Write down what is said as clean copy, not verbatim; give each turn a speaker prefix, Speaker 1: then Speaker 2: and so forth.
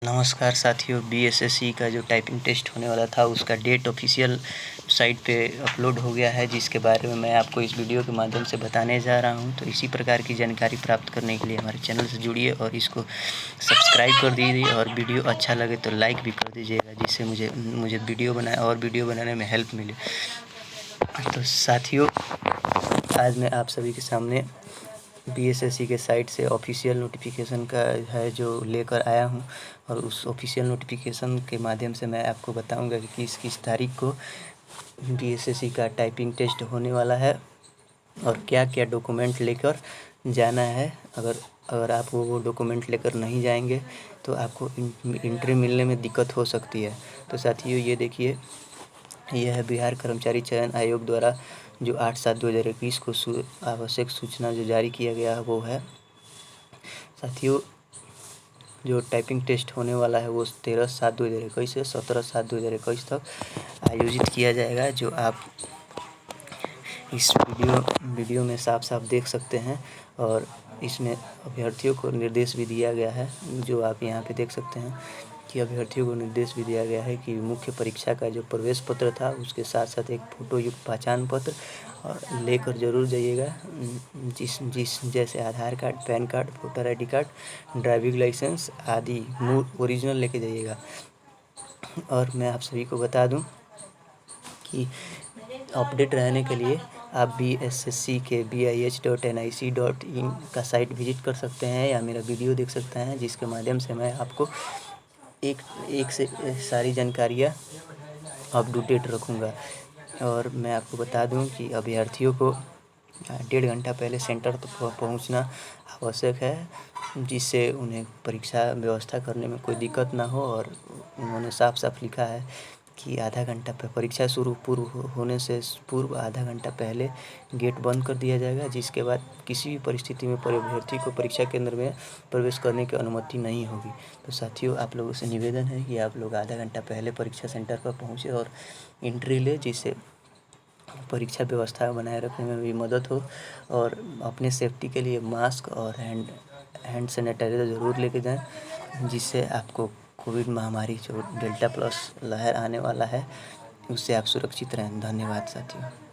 Speaker 1: नमस्कार साथियों, बीएसएससी का जो टाइपिंग टेस्ट होने वाला था उसका डेट ऑफिशियल साइट पे अपलोड हो गया है, जिसके बारे में मैं आपको इस वीडियो के माध्यम से बताने जा रहा हूं। तो इसी प्रकार की जानकारी प्राप्त करने के लिए हमारे चैनल से जुड़िए और इसको सब्सक्राइब कर दीजिए और वीडियो अच्छा लगे तो लाइक भी कर दीजिएगा, जिससे मुझे वीडियो बनाने में हेल्प मिले। तो साथियों, आज मैं आप सभी के सामने बीएसएससी के साइट से ऑफिशियल नोटिफिकेशन का है जो लेकर आया हूं, और उस ऑफिशियल नोटिफिकेशन के माध्यम से मैं आपको बताऊंगा कि किस तारीख को बीएसएससी का टाइपिंग टेस्ट होने वाला है और क्या क्या डॉक्यूमेंट लेकर जाना है। अगर आप वो डॉक्यूमेंट लेकर नहीं जाएंगे तो आपको एंट्री मिलने में दिक्कत हो सकती है। तो साथियों, ये देखिए, यह है बिहार कर्मचारी चयन आयोग द्वारा जो 8/7/2021 को आवश्यक सूचना जो जारी किया गया है वो है। साथियों, जो टाइपिंग टेस्ट होने वाला है वो 13/7/2021 से 17/7/2021 तक आयोजित किया जाएगा, जो आप इस वीडियो में साफ साफ देख सकते हैं। और इसमें अभ्यर्थियों को निर्देश भी दिया गया है, जो आप यहाँ पे देख सकते हैं कि अभ्यर्थियों को निर्देश भी दिया गया है कि मुख्य परीक्षा का जो प्रवेश पत्र था उसके साथ साथ एक फ़ोटो युक्त पहचान पत्र और लेकर ज़रूर जाइएगा, जिस जैसे Aadhaar card, PAN card, voter ID card, driving licence आदि ओरिजिनल लेके जाइएगा। और मैं आप सभी को बता दूं कि अपडेट रहने के लिए आप BSSC के bih.nic.in का साइट विजिट कर सकते हैं या मेरा वीडियो देख सकते हैं, जिसके माध्यम से मैं आपको एक से सारी जानकारियाँ अप टू डेट रखूँगा। और मैं आपको बता दूं कि अभ्यर्थियों को 1.5 घंटा पहले सेंटर तक पहुंचना आवश्यक है, जिससे उन्हें परीक्षा व्यवस्था करने में कोई दिक्कत ना हो। और उन्होंने साफ साफ लिखा है कि आधा घंटा परीक्षा पूर्व होने से पूर्व आधा घंटा पहले गेट बंद कर दिया जाएगा, जिसके बाद किसी भी परिस्थिति में अभ्यर्थी को परीक्षा केंद्र में प्रवेश करने की अनुमति नहीं होगी। तो साथियों, आप लोगों से निवेदन है कि आप लोग आधा घंटा पहले परीक्षा सेंटर पर पहुँचे और एंट्री ले, जिससे परीक्षा व्यवस्था बनाए रखने में भी मदद हो। और अपने सेफ्टी के लिए मास्क और हैंड सैनिटाइज़र ज़रूर लेके जाएं, जिससे आपको कोविड महामारी जो डेल्टा प्लस लहर आने वाला है उससे आप सुरक्षित रहें। धन्यवाद साथियों।